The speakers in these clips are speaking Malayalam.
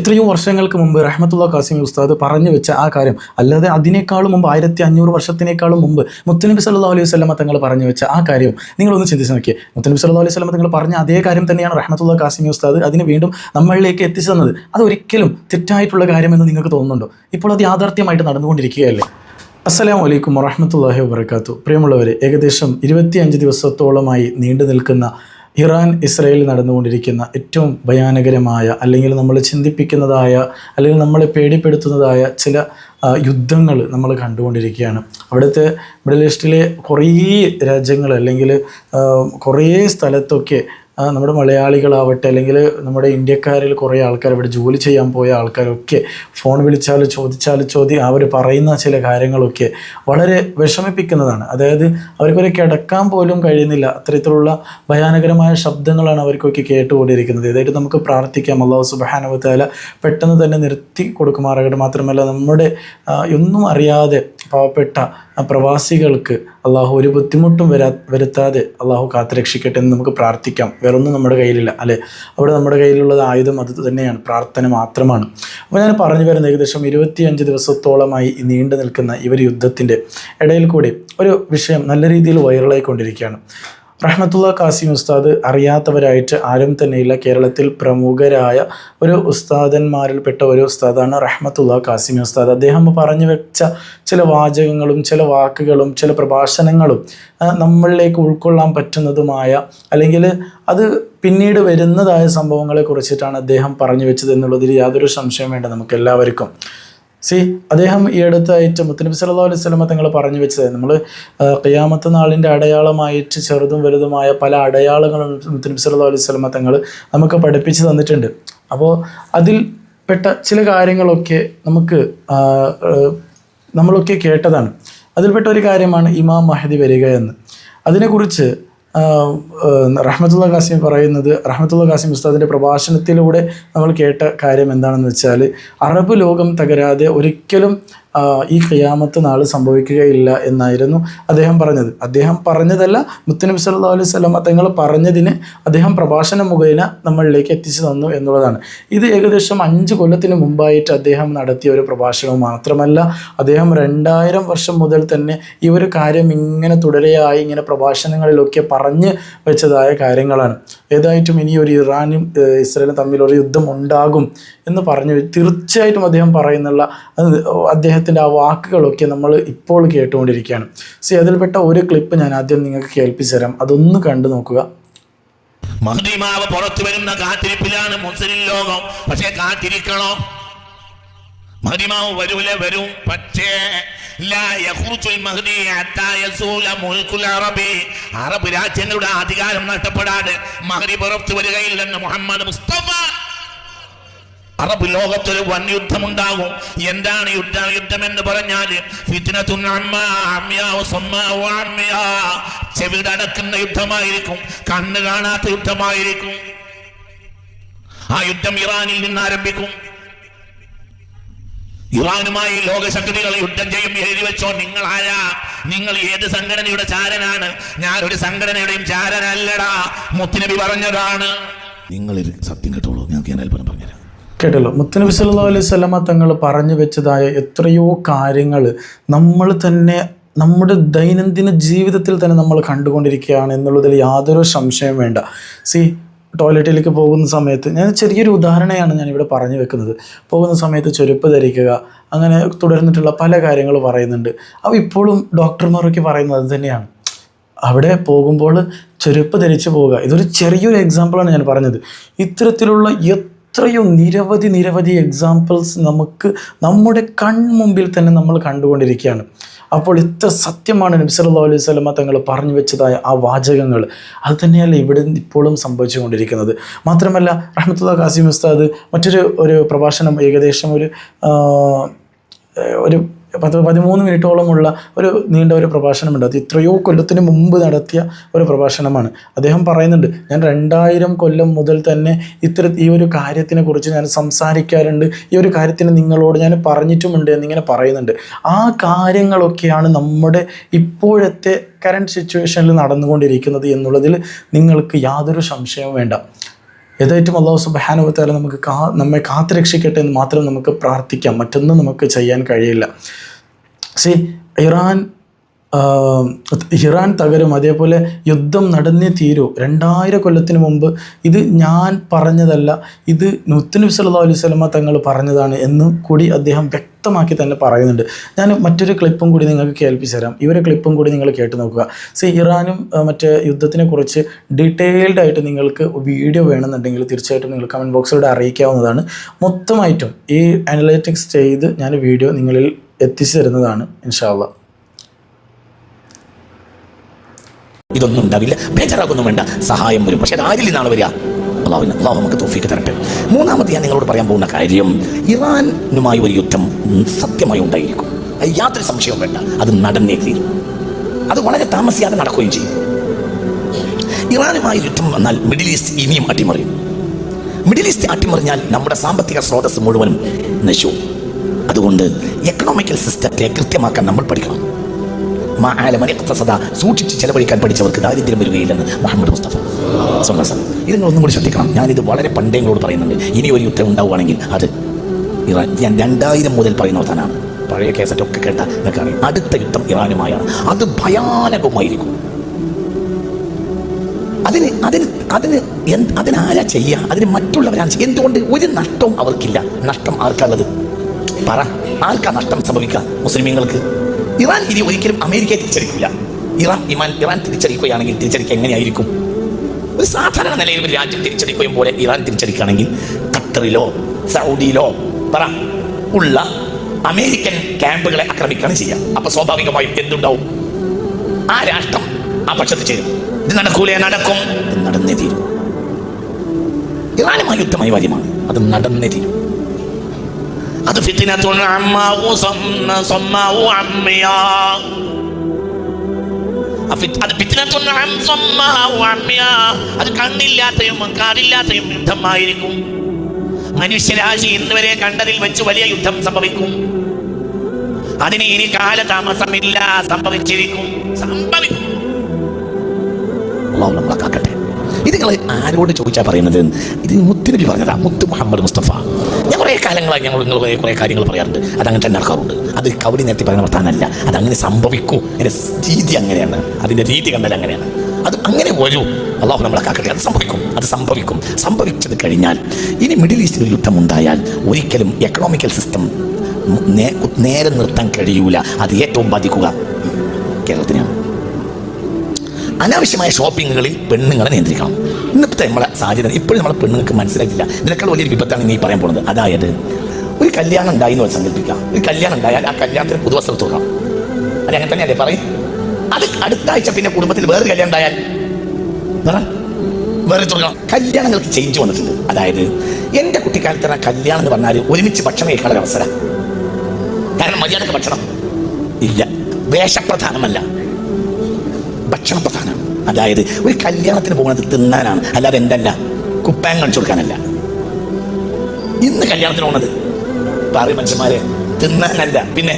എത്രയോ വർഷങ്ങൾക്ക് മുമ്പ് റഹ്മത്തുള്ള ഖാസിമി ഉസ്താദ് പറഞ്ഞു വെച്ച ആ കാര്യം, അല്ലാതെ അതിനേക്കാളും മുമ്പ് 1500 വർഷത്തിനേക്കാളും മുമ്പ് മുത്തുനബി സല്ലല്ലാഹു അലൈഹി വസല്ലമ തങ്ങൾ പറഞ്ഞു വെച്ച ആ കാര്യം നിങ്ങളൊന്ന് ചിന്തിച്ച് നോക്കിയേ. മുത്തുനബി സല്ലല്ലാഹു അലൈഹി വസല്ലമ തങ്ങൾ പറഞ്ഞ അതേ കാര്യം തന്നെയാണ് റഹ്മത്തുള്ള ഖാസിമി ഉസ്താദ് അതിന് വീണ്ടും നമ്മളിലേക്ക് എത്തിച്ചു തന്നത്. അതൊരിക്കലും തെറ്റായിട്ടുള്ള കാര്യമെന്ന് നിങ്ങൾക്ക് തോന്നുന്നുണ്ടോ? ഇപ്പോൾ അത് യാഥാർത്ഥ്യമായിട്ട് നടന്നുകൊണ്ടിരിക്കുകയല്ലേ. അസ്സലാമു അലൈക്കും വറഹ്മത്തുള്ളാഹി വബറകാതുഹു. പ്രിയമുള്ളവരെ, ഏകദേശം 25 ദിവസത്തോളമായി നീണ്ടു നിൽക്കുന്ന ഇറാൻ ഇസ്രായേൽ നടന്നുകൊണ്ടിരിക്കുന്ന ഏറ്റവും ഭയാനകരമായ, അല്ലെങ്കിൽ നമ്മൾ ചിന്തിപ്പിക്കുന്നതായ, അല്ലെങ്കിൽ നമ്മളെ പേടിപ്പെടുത്തുന്നതായ ചില യുദ്ധങ്ങൾ നമ്മൾ കണ്ടുകൊണ്ടിരിക്കുകയാണ്. അവിടുത്തെ മിഡിൽ ഈസ്റ്റിലെ കുറേ രാജ്യങ്ങൾ, അല്ലെങ്കിൽ കുറേ സ്ഥലത്തൊക്കെ നമ്മുടെ മലയാളികളാവട്ടെ, അല്ലെങ്കിൽ നമ്മുടെ ഇന്ത്യക്കാരിൽ കുറേ ആൾക്കാർ, ഇവിടെ ജോലി ചെയ്യാൻ പോയ ആൾക്കാരൊക്കെ ഫോൺ വിളിച്ചാൽ അവർ പറയുന്ന ചില കാര്യങ്ങളൊക്കെ വളരെ വിഷമിപ്പിക്കുന്നതാണ്. അതായത് അവർക്കൊരു കിടക്കാൻ പോലും കഴിയുന്നില്ല, അത്തരത്തിലുള്ള ഭയാനകരമായ ശബ്ദങ്ങളാണ് അവർക്കൊക്കെ കേട്ടുകൊണ്ടിരിക്കുന്നത്. ഇതായിട്ട് നമുക്ക് പ്രാർത്ഥിക്കാം, അല്ലാഹു സുബ്ഹാനഹു വ തആല പെട്ടെന്ന് തന്നെ നിർത്തി കൊടുക്കുമാറാകട്ടെ. മാത്രമല്ല നമ്മുടെ ഒന്നും അറിയാതെ പാവപ്പെട്ട പ്രവാസികൾക്ക് അള്ളാഹു ഒരു ബുദ്ധിമുട്ടും വരുത്താതെ അള്ളാഹു കാത്തുരക്ഷിക്കട്ടെ എന്ന് നമുക്ക് പ്രാർത്ഥിക്കാം. വേറൊന്നും നമ്മുടെ കയ്യിലില്ല, അല്ലേ? അവിടെ നമ്മുടെ കയ്യിലുള്ളത് ആയുധം അത് തന്നെയാണ്, പ്രാർത്ഥന മാത്രമാണ്. അപ്പോൾ ഞാൻ പറഞ്ഞു വരുന്നത്, ഏകദേശം 25 ദിവസത്തോളമായി നീണ്ടു നിൽക്കുന്ന ഇവർ യുദ്ധത്തിൻ്റെ ഇടയിൽ കൂടി ഒരു വിഷയം നല്ല രീതിയിൽ വൈറലായിക്കൊണ്ടിരിക്കുകയാണ്. റഹ്മത്തുള്ള ഖാസിമി ഉസ്താദ് അറിയാത്തവരായിട്ട് ആരും തന്നെയില്ല. കേരളത്തിൽ പ്രമുഖരായ ഒരു ഉസ്താദന്മാരിൽപ്പെട്ട ഒരു ഉസ്താദാണ് റഹ്മത്തുള്ള ഖാസിമി ഉസ്താദ്. അദ്ദേഹം പറഞ്ഞു വെച്ച ചില വാചകങ്ങളും ചില വാക്കുകളും ചില പ്രഭാഷണങ്ങളും നമ്മളിലേക്ക് ഉൾക്കൊള്ളാൻ പറ്റുന്നതുമായ, അല്ലെങ്കിൽ അത് പിന്നീട് വരുന്നതായ സംഭവങ്ങളെ കുറിച്ചിട്ടാണ് അദ്ദേഹം പറഞ്ഞു വെച്ചത് എന്നുള്ളതിൽ യാതൊരു സംശയം വേണ്ട നമുക്ക് എല്ലാവർക്കും. അദ്ദേഹം ഈ അടുത്തായിട്ട് മുത്തുനബി സല്ലല്ലാഹു അലൈഹി വസല്ലമ തങ്ങൾ പറഞ്ഞു വെച്ചത്, നമ്മൾ ഖിയാമത്ത് നാളിൻ്റെ അടയാളമായിട്ട് ചെറുതും വലുതുമായ പല അടയാളങ്ങളും മുത്തുനബി സല്ലല്ലാഹു അലൈഹി വസല്ലമ തങ്ങൾ നമുക്ക് പഠിപ്പിച്ച് തന്നിട്ടുണ്ട്. അപ്പോൾ അതിൽ പെട്ട ചില കാര്യങ്ങളൊക്കെ നമ്മളൊക്കെ കേട്ടതാണ്. അതിൽപ്പെട്ട ഒരു കാര്യമാണ് ഇമാം മഹദി വരിക എന്ന്. അതിനെക്കുറിച്ച് റഹ്മത്തുള്ള ഖാസിമി പറയുന്നത്, റഹ്മത്തുള്ള ഖാസിമി ഉസ്താദിൻ്റെ പ്രഭാഷണത്തിലൂടെ നമ്മൾ കേട്ട കാര്യം എന്താണെന്ന് വെച്ചാൽ, അറബ് ലോകം തകരാതെ ഒരിക്കലും ഈ ഖിയാമത്ത് നാൾ സംഭവിക്കുകയില്ല എന്നായിരുന്നു അദ്ദേഹം പറഞ്ഞത്. അദ്ദേഹം പറഞ്ഞതല്ല, മുത്തുനബി സല്ലല്ലാഹു അലൈഹി വസല്ലം തങ്ങൾ പറഞ്ഞതിന് അദ്ദേഹം പ്രഭാഷണം മുഖേന നമ്മളിലേക്ക് എത്തിച്ചു തന്നു എന്നുള്ളതാണ്. ഇത് ഏകദേശം 5 കൊല്ലത്തിന് മുമ്പായിട്ട് അദ്ദേഹം നടത്തിയ ഒരു പ്രഭാഷണവും മാത്രമല്ല, അദ്ദേഹം 2000 വർഷം മുതൽ തന്നെ ഈ ഒരു കാര്യം ഇങ്ങനെ തുടരെയായി ഇങ്ങനെ പ്രഭാഷണങ്ങളിലൊക്കെ പറഞ്ഞു വെച്ചതായ കാര്യങ്ങളാണ്. ഏതായിട്ടും ഇനി ഒരു ഇറാനും ഇസ്രായേലും തമ്മിൽ ഒരു യുദ്ധം ഉണ്ടാകും എന്ന് പറഞ്ഞു തീർച്ചയായിട്ടും അദ്ദേഹം പറയുന്നുള്ള അദ്ദേഹത്തിൻ്റെ ആ വാക്കുകളൊക്കെ നമ്മൾ ഇപ്പോൾ കേട്ടുകൊണ്ടിരിക്കുകയാണ്. അതിൽപ്പെട്ട ഒരു ക്ലിപ്പ് ഞാൻ ആദ്യം നിങ്ങൾക്ക് കേൾപ്പിച്ചു തരാം, അതൊന്ന് കണ്ടു നോക്കുക. മഹ്ദിമാവ് പുറത്തു വരുന്ന കാത്തിരിപ്പിലാണ് മുസ്ലിം ലോകം. പക്ഷേ കാത്തിരിക്കണോ? മഹ്ദിമാവ് വരും, പക്ഷേ അറബ് രാജ്യങ്ങളുടെ അധികാരം നഷ്ടപ്പെടാതെ മഹ്ദി പുറത്തു വരികയില്ലെന്ന് മുഹമ്മദ് മുസ്തഫ. അറബ് ലോകത്തൊരു വൻ യുദ്ധമുണ്ടാകും. എന്താണ് യുദ്ധം എന്ന് പറഞ്ഞാൽ, ചെവിടടക്കുന്ന യുദ്ധമായിരിക്കും, കണ്ണ് കാണാത്ത യുദ്ധമായിരിക്കും. ആ യുദ്ധം ഇറാനിൽ നിന്ന് ആരംഭിക്കും. ഇറാനുമായി ലോകശക്തികൾ യുദ്ധം ചെയ്യും. എഴുതി വെച്ചോ, നിങ്ങൾ ഏത് സംഘടനയുടെ ചാരനാണ്? ഞാനൊരു സംഘടനയുടെയും ചാരനല്ലടാ, മുത്തുനബി പറഞ്ഞതാണ്. നിങ്ങൾ സത്യം കേട്ടോളൂ, ഞാൻ അത്ഭുതം പറഞ്ഞുതരാം. കേട്ടല്ലോ, മുത്തുനബി സല്ലല്ലാഹു അലൈഹി വസല്ലമ തങ്ങൾ പറഞ്ഞു വെച്ചതായ എത്രയോ കാര്യങ്ങൾ നമ്മൾ തന്നെ നമ്മുടെ ദൈനംദിന ജീവിതത്തിൽ തന്നെ നമ്മൾ കണ്ടുകൊണ്ടിരിക്കുകയാണ് എന്നുള്ളതിൽ യാതൊരു സംശയം വേണ്ട. ടോയ്ലറ്റിലേക്ക് പോകുന്ന സമയത്ത്, ഞാൻ ചെറിയൊരു ഉദാഹരണമാണ് ഞാനിവിടെ പറഞ്ഞു വെക്കുന്നത്. പോകുന്ന സമയത്ത് ചെരുപ്പ് ധരിക്കുക, അങ്ങനെ തുടർന്നിട്ടുള്ള പല കാര്യങ്ങൾ പറയുന്നുണ്ട്. അപ്പോൾ ഇപ്പോഴും ഡോക്ടർമാരൊക്കെ പറയുന്നത് അത് തന്നെയാണ്, അവിടെ പോകുമ്പോൾ ചെരുപ്പ് ധരിച്ച് പോവുക. ഇതൊരു ചെറിയൊരു എക്സാമ്പിളാണ് ഞാൻ പറഞ്ഞത്. ഇത്തരത്തിലുള്ള എത്രയോ നിരവധി എക്സാമ്പിൾസ് നമുക്ക് നമ്മുടെ കൺമുമ്പിൽ തന്നെ നമ്മൾ കണ്ടുകൊണ്ടിരിക്കുകയാണ്. അപ്പോൾ ഇത്ര സത്യമാണ് നബി സല്ലല്ലാഹു അലൈഹി വസല്ലമ തങ്ങൾ പറഞ്ഞു വെച്ചതായ ആ വാചകങ്ങൾ. അത് തന്നെയല്ല ഇവിടെ ഇപ്പോഴും സംഭവിച്ചുകൊണ്ടിരിക്കുന്നത്. മാത്രമല്ല, റഹ്മത്തുള്ള ഖാസിമി ഉസ്താദ് മറ്റൊരു പ്രഭാഷണം, ഏകദേശം ഒരു 13 മിനിറ്റോളമുള്ള ഒരു നീണ്ട ഒരു പ്രഭാഷണമുണ്ട്. അത് എത്രയോ കൊല്ലത്തിന് മുമ്പ് നടത്തിയ ഒരു പ്രഭാഷണമാണ്. അദ്ദേഹം പറയുന്നുണ്ട്, ഞാൻ 2000 കൊല്ലം മുതൽ തന്നെ ഈ ഒരു കാര്യത്തിനെ കുറിച്ച് ഞാൻ സംസാരിക്കാറുണ്ട്, ഈ ഒരു കാര്യത്തിന് നിങ്ങളോട് ഞാൻ പറഞ്ഞിട്ടുമുണ്ട് എന്നിങ്ങനെ പറയുന്നുണ്ട്. ആ കാര്യങ്ങളൊക്കെയാണ് നമ്മുടെ ഇപ്പോഴത്തെ കറണ്ട് സിറ്റുവേഷനിൽ നടന്നുകൊണ്ടിരിക്കുന്നത് എന്നുള്ളതിൽ നിങ്ങൾക്ക് യാതൊരു സംശയവും വേണ്ട. ഏതായിട്ടും അല്ലാഹു സുബ്ഹാനഹു വ തആല നമുക്ക് നമ്മെ കാത്തുരക്ഷിക്കട്ടെ എന്ന് മാത്രം നമുക്ക് പ്രാർത്ഥിക്കാം. മറ്റൊന്നും നമുക്ക് ചെയ്യാൻ കഴിയില്ല. ഇറാൻ തകരും, അതേപോലെ യുദ്ധം നടന്നേ തീരൂ. 2000 കൊല്ലത്തിന് മുമ്പ് ഇത് ഞാൻ പറഞ്ഞതല്ല, ഇത് മുത്തുനബി സല്ലല്ലാഹു അലൈഹി വസല്ലമ തങ്ങൾ പറഞ്ഞതാണ് എന്ന് കൂടി അദ്ദേഹം വ്യക്തമാക്കി തന്നെ പറയുന്നുണ്ട്. ഞാൻ മറ്റൊരു ക്ലിപ്പും കൂടി നിങ്ങൾക്ക് കേൾപ്പിച്ചു തരാം. ഇവരെ ക്ലിപ്പും കൂടി നിങ്ങൾ കേട്ട് നോക്കുക. ഇറാനും മറ്റേ യുദ്ധത്തിനെ കുറിച്ച് ഡീറ്റെയിൽഡ് ആയിട്ട് നിങ്ങൾക്ക് വീഡിയോ വേണമെന്നുണ്ടെങ്കിൽ തീർച്ചയായിട്ടും നിങ്ങൾ കമൻറ്റ് ബോക്സിലൂടെ അറിയിക്കാവുന്നതാണ്. മൊത്തമായിട്ടും ഈ അനലൈറ്റിക്സ് ചെയ്ത് ഞാൻ വീഡിയോ നിങ്ങളിൽ എത്തിച്ചു തരുന്നതാണ് ഇൻഷാ അല്ലാഹ്. ഇതൊന്നും ഉണ്ടാവില്ല, ബേജാറാക്കൊന്നും വേണ്ട, സഹായം വരും. പക്ഷെ അത് ആരിൽ നിന്നാണ് വരിക? അള്ളാഹു നമുക്ക് തൗഫീഖ് തരട്ടെ. മൂന്നാമത് ഞാൻ നിങ്ങളോട് പറയാൻ പോകുന്ന കാര്യം, ഇറാനുമായി ഒരു യുദ്ധം സത്യമായി ഉണ്ടായിരിക്കും. അത് യാതൊരു സംശയവും വേണ്ട, അത് നടന്നേ തീരും. അത് വളരെ താമസിയാതെ നടക്കുകയും ചെയ്യും. ഇറാനുമായി യുദ്ധം വന്നാൽ മിഡിൽ ഈസ്റ്റ് ഇനിയും അട്ടിമറിയും. മിഡിൽ ഈസ്റ്റ് അട്ടിമറിഞ്ഞാൽ നമ്മുടെ സാമ്പത്തിക സ്രോതസ് മുഴുവനും നശിക്കും. അതുകൊണ്ട് എക്കണോമിക്കൽ സിസ്റ്റത്തെ കൃത്യമാക്കാൻ നമ്മൾ പഠിക്കണം. സൂക്ഷിച്ച് ചെലവഴിക്കാൻ പഠിച്ചവർക്ക് ദാരിദ്ര്യം വരികയില്ലെന്ന് മുഹമ്മദ് മുസ്തഫ സ്വല്ലല്ലാഹു അലൈഹി വസല്ലം. ഇത് നിങ്ങളൊന്നും കൂടി ശ്രദ്ധിക്കണം. ഞാനിത് വളരെ പണ്ടേ നിങ്ങളോട് പറയുന്നുണ്ട്. ഇനി ഒരു യുദ്ധം ഉണ്ടാവുകയാണെങ്കിൽ അത് ഇറാൻ. ഞാൻ 2000 മുതൽ പറയുന്ന വർത്തനാണ്. പഴയ കേസറ്റൊക്കെ കേട്ട നിങ്ങൾക്കറിയാം. അടുത്ത യുദ്ധം ഇറാനുമായാണ്. അത് ഭയാനകമായിരിക്കും. അതിനാരാ ചെയ്യുക? അതിന് മറ്റുള്ളവരാണ് ചെയ്യുക. എന്തുകൊണ്ട്? ഒരു നഷ്ടവും അവർക്കില്ല. നഷ്ടം ആർക്കുള്ളത്? പറ, ആർക്കാ നഷ്ടം സംഭവിക്കുക? മുസ്ലിമീങ്ങൾക്ക്. ഇറാൻ ഇനി ഒരിക്കലും അമേരിക്കയെ തിരിച്ചടിക്കില്ല. ഇറാൻ തിരിച്ചടിക്കുകയാണെങ്കിൽ തിരിച്ചടിക്കുക എങ്ങനെയായിരിക്കും? ഒരു സാധാരണ നിലയിൽ ഒരു രാജ്യം തിരിച്ചടിക്കുകയും പോലെ ഇറാൻ തിരിച്ചടിക്കുകയാണെങ്കിൽ ഖത്തറിലോ സൗദിയിലോ പറ ഉള്ള അമേരിക്കൻ ക്യാമ്പുകളെ ആക്രമിക്കുകയാണ് ചെയ്യുക. അപ്പൊ സ്വാഭാവികമായും എന്തുണ്ടാവും? ആ രാഷ്ട്രം ആ പക്ഷത്ത് ചേരും. ഇത് നടക്കൂലേ? നടക്കും. ഇത് നടന്നേ തീരും. ഇറാനുമായി യുദ്ധം അനിവാര്യമാണ്. അത് നടന്നേ തീരും. അത് ഫിത്നത്തുൻ അമ്മാഉ സമ്മാഉ അമ്മിയാ. അത് ഫിത്നത്തുൻ സമ്മാഉ അമ്മിയാ. അത് കണ്ണില്ലാത്തയും കാതില്ലാത്തയും യുദ്ധമായിരിക്കും. മനുഷ്യരാശി ഇന്നുവരെ കണ്ടതിൽ വെച്ച് വലിയ യുദ്ധം സംഭവിക്കും. അതിന് ഇനി കാലതാമസമില്ല, സംഭവിച്ചിരിക്കും. സംഭവിക്കും. അല്ലാഹു നമ്മളെ കാക്കട്ടെ. ഇത് നിങ്ങൾ ആരോട് ചോദിച്ചാൽ പറയുന്നത്? ഇത് മുത്തുനബി പറഞ്ഞതാ, മുത്ത് മുഹമ്മദ് മുസ്തഫ. ഞാൻ കുറേ കാലങ്ങളായി നിങ്ങൾ കുറേ കാര്യങ്ങൾ പറയാറുണ്ട്. അതങ്ങനെ തന്നെ നടക്കാറുണ്ട്. അത് കവടി നേരത്തെ പറയുന്ന വർത്താനല്ല. അതങ്ങനെ സംഭവിക്കൂ. അതിൻ്റെ രീതി അങ്ങനെയാണ്. അതിൻ്റെ രീതി കണ്ടാൽ അങ്ങനെയാണ്. അത് അങ്ങനെ വരൂ. അല്ലാഹു നമ്മളെ കാക്കട്ടെ. അത് സംഭവിക്കും. സംഭവിച്ചത് കഴിഞ്ഞാൽ ഇനി മിഡിൽ ഈസ്റ്റിൽ ഒരു യുദ്ധം ഉണ്ടായാൽ ഒരിക്കലും എക്കണോമിക്കൽ സിസ്റ്റം നേരെ നിർത്താൻ കഴിയൂല. അത് ഏറ്റവും ബാധിക്കുക കേരളത്തിനാണ്. അനാവശ്യമായ ഷോപ്പിങ്ങുകളിൽ പെണ്ണുങ്ങളെ നിയന്ത്രിക്കണം. ഇന്നത്തെ നമ്മളെ സാഹചര്യം ഇപ്പോഴും നമ്മളെ പെണ്ണുങ്ങൾക്ക് മനസ്സിലാക്കില്ല. ഇതിനേക്കാൾ വലിയൊരു വിപത്താണ് നീ പറയാൻ പോകുന്നത്. അതായത് ഒരു കല്യാണം ഉണ്ടായി എന്ന് സങ്കല്പിക്കാം. ഒരു കല്യാണം ഉണ്ടായാൽ ആ കല്യാണത്തിന് പുതുവസ്ത്രം തുറക്കാം. അത് അങ്ങനെ തന്നെയല്ലേ പറയും? അത് അടുത്ത ആഴ്ച പിന്നെ കുടുംബത്തിൽ വേറെ കല്യാണം ഉണ്ടായാൽ വേറെ തുറക്കണം. കല്യാണങ്ങൾക്ക് ചേഞ്ച് വന്നിട്ടുണ്ട്. അതായത് എൻ്റെ കുട്ടിക്കാലത്ത് കല്യാണം എന്ന് പറഞ്ഞാൽ ഒരുമിച്ച് ഭക്ഷണം കഴിക്കാനുള്ള അവസരം. കാരണം മര്യാദക്ക് ഭക്ഷണം ഇല്ല. വേഷപ്രധാനമല്ല, ഭക്ഷണം പ്രധാനമാണ്. അതായത് ഒരു കല്യാണത്തിന് പോകുന്നത് തിന്നാനാണ്, അല്ലാതെ എന്തല്ല കുപ്പായം കാണിച്ചു കൊടുക്കാനല്ല. ഇന്ന് കല്യാണത്തിന് പോകുന്നത് പറയും മനുഷ്യന്മാരെ തിന്നാനല്ല, പിന്നെ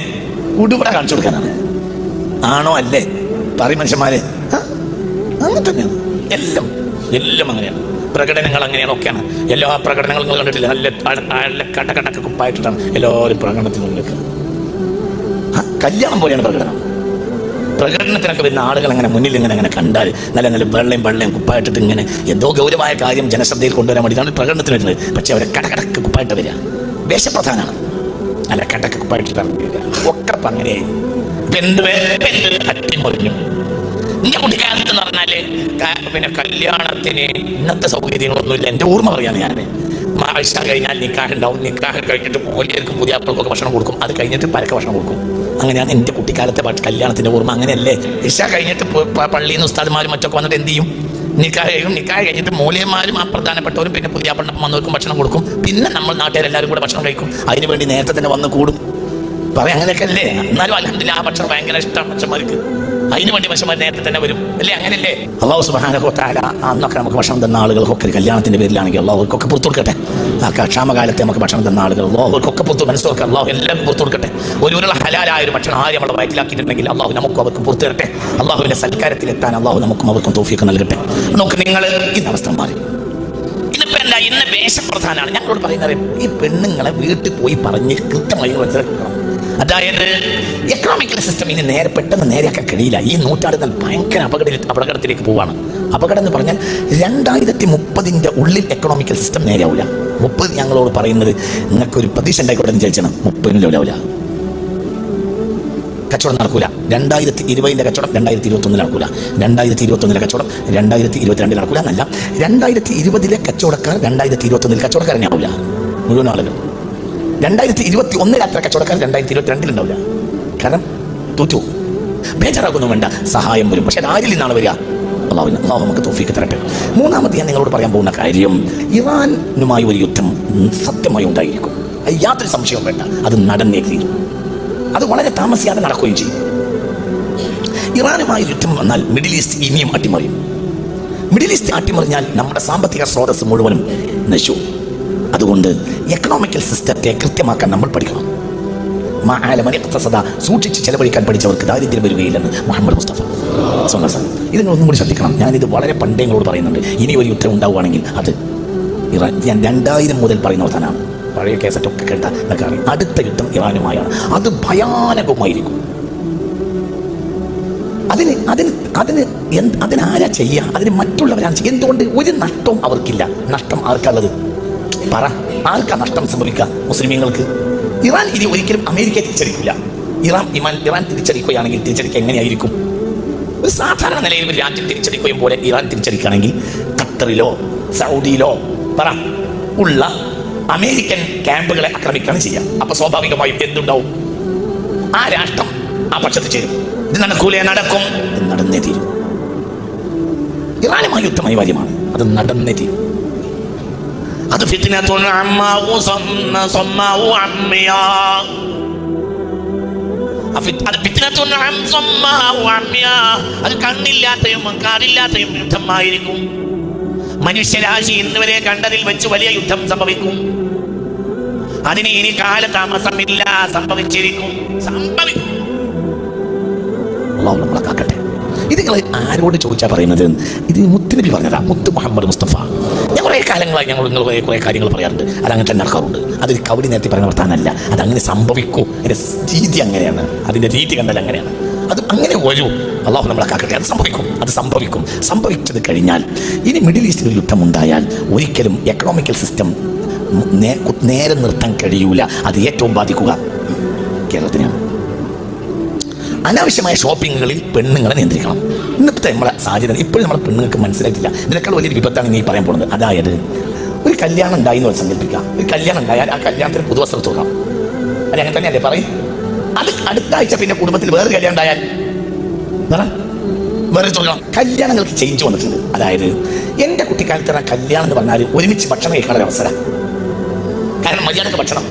ഉടുപട കാണിച്ചു കൊടുക്കാനാണ്. ആണോ അല്ലേ? പറയും മനുഷ്യന്മാരെ. അങ്ങനെ തന്നെയാണ് എല്ലാം അങ്ങനെയാണ്. പ്രകടനങ്ങൾ അങ്ങനെയാണ്, ഒക്കെയാണ്. എല്ലാ പ്രകടനങ്ങളും നിങ്ങൾ കണ്ടിട്ടില്ല? നല്ല കടകടക്ക് കുപ്പായിട്ടിട്ടാണ് എല്ലാവരും പ്രകടനത്തിനുള്ളിലേക്ക്. കല്യാണം പോലെയാണ് പ്രകടനം. പ്രകടനത്തിനൊക്കെ വരുന്ന ആളുകൾ അങ്ങനെ മുന്നിൽ ഇങ്ങനെ കണ്ടാൽ നല്ല വെള്ളയും കുപ്പായിട്ടിട്ട് ഇങ്ങനെ എന്തോ ഗൗരവമായ കാര്യം ജനശ്രദ്ധയിൽ കൊണ്ടുവരാൻ വേണ്ടിയിട്ടാണ് പ്രകടനത്തിന് വരുന്നത്. പക്ഷെ അവരെ കടകടക്ക് കുപ്പായിട്ട് വരിക വേഷപ്രധാനമാണ്. അല്ല, കടക്ക് കുപ്പായിട്ടിട്ടാണ് ഒക്കെ അങ്ങനെ അട്ടിമൊഴിഞ്ഞു. എന്റെ കുട്ടിക്കാലത്ത് എന്ന് പറഞ്ഞാല് പിന്നെ കല്യാണത്തിന് ഇന്നത്തെ സൗകര്യങ്ങളൊന്നുമില്ല. എൻ്റെ ഓർമ്മ പറയാണ് ഞാൻ. ആഴ്ച കഴിഞ്ഞാൽ നിക്കാഹ് ഉണ്ടാവും. നിക്കാഹ് കഴിഞ്ഞിട്ട് മോലിയർക്കും പുതിയ ആൾക്കൊക്കെ ഭക്ഷണം കൊടുക്കും. അത് കഴിഞ്ഞിട്ട് പരക്കെ ഭക്ഷണം കൊടുക്കും. അങ്ങനെയാണ് എൻ്റെ കുട്ടിക്കാലത്തെ കല്യാണത്തിൻ്റെ ഓർമ്മ. അങ്ങനെയല്ലേ? ഇശ കഴിഞ്ഞിട്ട് പള്ളിയിൽ നിന്ന് ഉസ്താദ്മാരും മറ്റൊക്കെ വന്നിട്ട് എന്ത് ചെയ്യും? നിക്കാഹ് കഴിഞ്ഞിട്ട് മൂല്യന്മാരും ആ പ്രധാനപ്പെട്ടവരും പിന്നെ പുതിയ പണ്ടപ്പം വന്നവർക്കും ഭക്ഷണം കൊടുക്കും. പിന്നെ നമ്മൾ നാട്ടുകാരെല്ലാവരും കൂടെ ഭക്ഷണം കഴിക്കും. അതിന് വേണ്ടി നേരത്തെ തന്നെ വന്ന് കൂടും. പറയാം അങ്ങനെയൊക്കെ അല്ലേ? എന്നാലും അൽഹംദുലില്ലാഹ് ആ ഭക്ഷണം ഭയങ്കര ഇഷ്ടമാണ് മനുഷ്യന്മാർക്ക്. അതിന് വേണ്ടി മനുഷ്യന്മാർ നേരത്തെ തന്നെ വരും അല്ലേ? അങ്ങനെയല്ലേ? അല്ലാഹു സുബ്ഹാനഹു വ തആല അന്നൊക്കെ നമുക്ക് ഭക്ഷണം തന്ന ആളുകൾക്കൊക്കെ കല്യാണത്തിന്റെ പേരിലാണെങ്കിൽ അല്ലാഹുവർക്കൊക്കെ പുറത്തു കൊടുക്കട്ടെ. ആ ക്ഷാമകാലത്തെ നമുക്ക് ഭക്ഷണം തന്ന ആളുകൾ അല്ലാഹുവർക്കൊക്കെ പുറത്ത് മനസ്സിലാക്കുക. അല്ലാഹു എല്ലാവർക്കും പുറത്തു കൊടുക്കട്ടെ. ഒരു ഹലാലായ ഒരു ഭക്ഷണം ആരും നമ്മുടെ വയറ്റിലാക്കിയിട്ടുണ്ടെങ്കിൽ അല്ലാഹു നമുക്കും അവർക്കും പുറത്തു തരട്ടെ. അല്ലാഹുവിന്റെ സൽക്കാരത്തിലെത്താൻ അല്ലാഹു നമുക്കും അവർക്കും തൗഫീഖ് നൽകട്ടെ. നമുക്ക് നിങ്ങൾ ഇന്ന് അവസ്ഥ മാറി. ഇതിപ്പോ അല്ല ഇന്ന് വേഷപ്രധാനാണ്. ഞങ്ങളോട് പറയുന്നത് ഈ പെണ്ണുങ്ങളെ വീട്ടിൽ പോയി പറഞ്ഞ് കൃത്യമായി മനസ്സിലാക്കണം. അതായത് എക്കണോമിക്കൽ സിസ്റ്റം ഇനി പെട്ടെന്ന് നേരെയാക്കാൻ കഴിയില്ല. ഈ നൂറ്റാണ്ടുകൾ ഭയങ്കര അപകടത്തിലേക്ക് പോവാണ്. അപകടം എന്ന് പറഞ്ഞാൽ 2030 ഉള്ളിൽ എക്കണോമിക്കൽ സിസ്റ്റം നേരെയാവില്ല. 30 ഞങ്ങളോട് പറയുന്നത് നിങ്ങൾക്കൊരു പ്രതീക്ഷ ഉണ്ടായിക്കോട്ടെ എന്ന് ചോദിച്ചാൽ 30 ലെവലാവില്ല, കച്ചവടം നടക്കൂല. 2020 കച്ചവടം 2021 നടക്കൂല, 2021 കച്ചവടം 2022 നടക്കൂല എന്നല്ല, 2020 കച്ചവടക്കാർ 2021 കച്ചവടക്കാർ തന്നെ ആവില്ല. മുഴുവൻ ആളുകൾ 2021 അത്ര കച്ചവടക്കാർ 2022 ഉണ്ടാവില്ല. കാരണം തോറ്റു. ബേജാറാക്കൊന്നും വേണ്ട, സഹായം വരും. പക്ഷെ ആരിൽ നിന്നാണ് വരിക? അള്ളാഹു നമുക്ക് തൗഫീഖ് തരട്ടെ. മൂന്നാമത് ഞാൻ നിങ്ങളോട് പറയാൻ പോകുന്ന കാര്യം, ഇറാനുമായി ഒരു യുദ്ധം സത്യമായി ഉണ്ടായിരിക്കും. അത് യാതൊരു സംശയവും വേണ്ട, അത് നടന്നേ തീരും. അത് വളരെ താമസിയാതെ നടക്കുകയും ചെയ്യും. ഇറാനുമായി യുദ്ധം വന്നാൽ മിഡിൽ ഈസ്റ്റ് ഇനിയും അട്ടിമറിയും. മിഡിൽ ഈസ്റ്റ് അട്ടിമറിഞ്ഞാൽ നമ്മുടെ സാമ്പത്തിക സ്രോതസ് മുഴുവനും നശിച്ചു. അതുകൊണ്ട് എക്കണോമിക്കൽ സിസ്റ്റത്തെ കൃത്യമാക്കാൻ നമ്മൾ പഠിക്കണം. സൂക്ഷിച്ച് ചെലവഴിക്കാൻ പഠിച്ചവർക്ക് ദാരിദ്ര്യം വരികയില്ലെന്ന് മുഹമ്മദ് മുസ്തഫ സ്വന്തം. ഇത് നിങ്ങളൊന്നും കൂടി ശ്രദ്ധിക്കണം. ഞാനിത് വളരെ പണ്ടേ നിങ്ങളോട് പറയുന്നുണ്ട്. ഇനി ഒരു യുദ്ധം ഉണ്ടാവുകയാണെങ്കിൽ അത് ഇറാൻ. ഞാൻ 2000 മുതൽ പറയുന്ന വർത്തനാണ്. പഴയ കേസറ്റൊക്കെ കേട്ട എന്നൊക്കെ അറിയാം. അടുത്ത യുദ്ധം ഇറാനുമായാണ്. അത് ഭയാനകമായിരിക്കും. അതിനാരാ ചെയ്യുക? അതിന് മറ്റുള്ളവരാണ് ചെയ്യുക. എന്തുകൊണ്ട്? ഒരു നഷ്ടവും അവർക്കില്ല. നഷ്ടം ആർക്കുള്ളത്? പറ, ആർക്കാ നഷ്ടം സംഭവിക്കുക? മുസ്ലിമീങ്ങൾക്ക്. ഇറാൻ ഇനി ഒരിക്കലും അമേരിക്കയെ തിരിച്ചടിക്കില്ല. ഇറാൻ തിരിച്ചടിക്കുകയാണെങ്കിൽ തിരിച്ചടിക്കുക എങ്ങനെയായിരിക്കും? ഒരു സാധാരണ നിലയിൽ ഒരു രാജ്യം തിരിച്ചടിക്കുകയും പോലെ ഇറാൻ തിരിച്ചടിക്കുകയാണെങ്കിൽ ഖത്തറിലോ സൗദിയിലോ പറ ഉള്ള അമേരിക്കൻ ക്യാമ്പുകളെ ആക്രമിക്കുകയാണ് ചെയ്യുക. അപ്പൊ സ്വാഭാവികമായും എന്തുണ്ടാവും? ആ രാഷ്ട്രം ആ പക്ഷത്ത് ചേരും. ഇത് നടക്കൂലേ? നടക്കും. ഇത് നടന്നേ തീരും. ഇറാനുമായി യുദ്ധം അനിവാര്യമാണ്. അത് നടന്നേ തീരും. അത് അത് കണ്ണില്ലാത്തയും കാറില്ലാത്തയും യുദ്ധമായിരിക്കും. മനുഷ്യരാശി ഇന്നുവരെ കണ്ടതിൽ വെച്ച് വലിയ യുദ്ധം സംഭവിക്കും. അതിന് ഇനി കാലതാമസമില്ല, സംഭവിച്ചിരിക്കും. അല്ലാഹു നമ്മളെ കാക്കട്ടെ. ഇത് നിങ്ങൾ ആരോട് ചോദിച്ചാൽ പറയുന്നത്? ഇത് മുത്തുനബി പറഞ്ഞതാ, മുത്ത് മുഹമ്മദ് മുസ്തഫ. ഞാൻ കുറേ കാലങ്ങളായി നിങ്ങൾ കുറേ കാര്യങ്ങൾ പറയാറുണ്ട്. അതങ്ങനെ തന്നെ നടക്കാറുണ്ട്. അതൊരു കവടി നേരത്തെ പറഞ്ഞ വർത്താനല്ല. അതങ്ങനെ സംഭവിക്കും. അതിൻ്റെ രീതി അങ്ങനെയാണ്. അതിൻ്റെ രീതി കണ്ടാൽ അങ്ങനെയാണ്. അത് അങ്ങനെ വരൂ. അള്ളാഹു നമ്മളെ കാക്കട്ടെ. അത് സംഭവിക്കും. സംഭവിച്ചത് കഴിഞ്ഞാൽ ഇനി മിഡിൽ ഈസ്റ്റിൽ ഒരു യുദ്ധം ഉണ്ടായാൽ ഒരിക്കലും എക്കണോമിക്കൽ സിസ്റ്റം നേരെ നിർത്താൻ കഴിയൂല. അത് ഏറ്റവും ബാധിക്കുക കേരളത്തിനാണ്. അനാവശ്യമായ ഷോപ്പിങ്ങുകളിൽ പെണ്ണുങ്ങളെ നിയന്ത്രിക്കണം. ഇന്നത്തെ നമ്മളെ സാഹചര്യം ഇപ്പോഴും നമ്മളെ പെണ്ണുങ്ങൾക്ക് മനസ്സിലായിട്ടില്ല. ഇതിനേക്കാൾ വലിയൊരു വിപത്താണ് നീ പറയാൻ പോകുന്നത്. അതായത് ഒരു കല്യാണം ഉണ്ടായി എന്ന് സങ്കല്പിക്കാം. ഒരു കല്യാണം ഉണ്ടായാൽ ആ കല്യാണത്തിന് പുതുവസ്ത്രം തുറക്കാം. അത് അങ്ങനെ തന്നെയല്ലേ പറയും? അത് അടുത്ത ആഴ്ച പിന്നെ കുടുംബത്തിൽ വേറെ കല്യാണം ഉണ്ടായാൽ വേറെ തുറക്കണം. കല്യാണങ്ങൾക്ക് ചേഞ്ച് വന്നിട്ടുണ്ട്. അതായത് എൻ്റെ കുട്ടിക്കാലത്ത് കല്യാണം എന്ന് പറഞ്ഞാൽ ഒരുമിച്ച് ഭക്ഷണം കഴിക്കാനുള്ള അവസരം. കാരണം മര്യാദക്ക് ഭക്ഷണം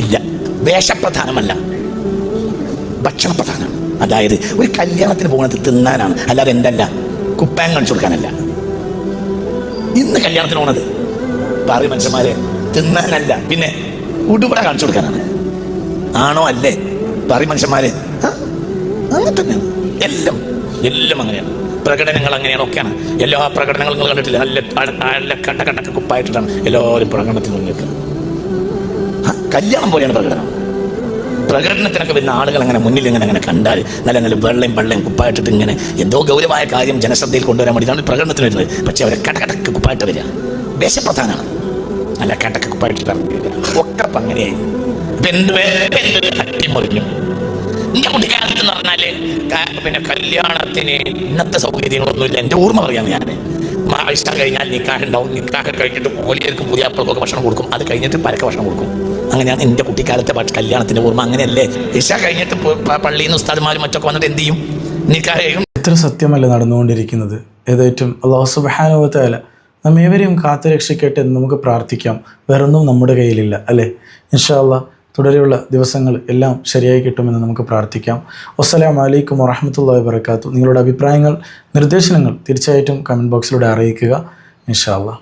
ഇല്ല. വേഷപ്രധാനമല്ല, ഭക്ഷണ പ്രധാനമാണ്. അതായത് ഒരു കല്യാണത്തിന് പോകുന്നത് തിന്നാനാണ്, അല്ലാതെ എന്തല്ല കുപ്പായം കാണിച്ചു കൊടുക്കാനല്ല. ഇന്ന് കല്യാണത്തിന് പോണത് പറയും മനുഷ്യന്മാരെ തിന്നാനല്ല, പിന്നെ ഉടുപട കാണിച്ചു കൊടുക്കാനാണ്. ആണോ അല്ലേ? പറയും മനുഷ്യന്മാരെ. അങ്ങനെ തന്നെയാണ് എല്ലാം അങ്ങനെയാണ്. പ്രകടനങ്ങൾ അങ്ങനെയാണ്, ഒക്കെയാണ്. എല്ലാ പ്രകടനങ്ങളും നിങ്ങൾ കണ്ടിട്ടില്ല? നല്ല കട്ട കുപ്പായിട്ടിട്ടാണ് എല്ലാവരും പ്രകടനത്തിൽ നിൽക്കുക. കല്യാണം പോലെയാണ് പ്രകടനത്തിനൊക്കെ വരുന്ന ആളുകൾ അങ്ങനെ മുന്നിൽ അങ്ങനെ കണ്ടാൽ നല്ല വെള്ളയും കുപ്പായിട്ടിട്ട് ഇങ്ങനെ എന്തോ ഗൗരവമായ കാര്യം ജനശ്രദ്ധയിൽ കൊണ്ടുവരാൻ വേണ്ടിയിട്ടാണ് പ്രകടനത്തിന് വരുന്നത്. പക്ഷെ അവരെ കടക്ക് കുപ്പായിട്ട് വരിക വേഷപ്രധാനമാണ്. നല്ല കടക്ക് കുപ്പായിട്ടിട്ട് ഒക്കെ അങ്ങനെയായി അട്ടിമറിഞ്ഞു. എന്റെ കുട്ടിക്കാലത്ത് എന്ന് പറഞ്ഞാല് പിന്നെ കല്യാണത്തിന് ഇന്നത്തെ സൗകര്യങ്ങളൊന്നുമില്ല. എൻ്റെ ഓർമ്മ പറയാം. ഞാൻ ഇഷ കഴിഞ്ഞാൽ നിക്കാഹ് ഉണ്ടാവും. നിക്കാഹ് കഴിഞ്ഞിട്ട് ഓലിയർക്കും പുതിയ അപ്പൾക്കൊക്കെ ഭക്ഷണം കൊടുക്കും. അത് കഴിഞ്ഞിട്ട് പരക്കെ ഭക്ഷണം കൊടുക്കും. അങ്ങനെയാണ് എൻ്റെ കുട്ടിക്കാലത്തെ കല്യാണത്തിന്റെ ഓർമ്മ. അങ്ങനെയല്ലേ? ഇഷ കഴിഞ്ഞിട്ട് പള്ളിയിൽ നിന്ന് ഉസ്താദ്മാരും മറ്റൊക്കെ വന്നിട്ട് എന്ത് ചെയ്യും? നിക്കാഹ് ചെയ്യും. എത്ര സത്യമല്ല നടന്നുകൊണ്ടിരിക്കുന്നത്. ഏതായിട്ടും അല്ലാഹു സുബ്ഹാനഹു വ തആല നമ്മേവരെയും കാത്തു രക്ഷിക്കട്ടെ എന്ന് നമുക്ക് പ്രാർത്ഥിക്കാം. വേറൊന്നും നമ്മുടെ കയ്യിലില്ല, അല്ലേ? ഇൻഷാ അല്ലാഹ് തുടരെയുള്ള ദിവസങ്ങൾ എല്ലാം ശരിയായി കിട്ടുമെന്ന് നമുക്ക് പ്രാർത്ഥിക്കാം. അസ്സലാമു അലൈക്കും വറഹ്മത്തുള്ളാഹി വബറകാതുഹു. നിങ്ങളുടെ അഭിപ്രായങ്ങൾ, നിർദ്ദേശങ്ങൾ തീർച്ചയായിട്ടും കമൻറ്റ് ബോക്സിലൂടെ അറിയിക്കുക. ഇൻഷാ അല്ലാഹ്.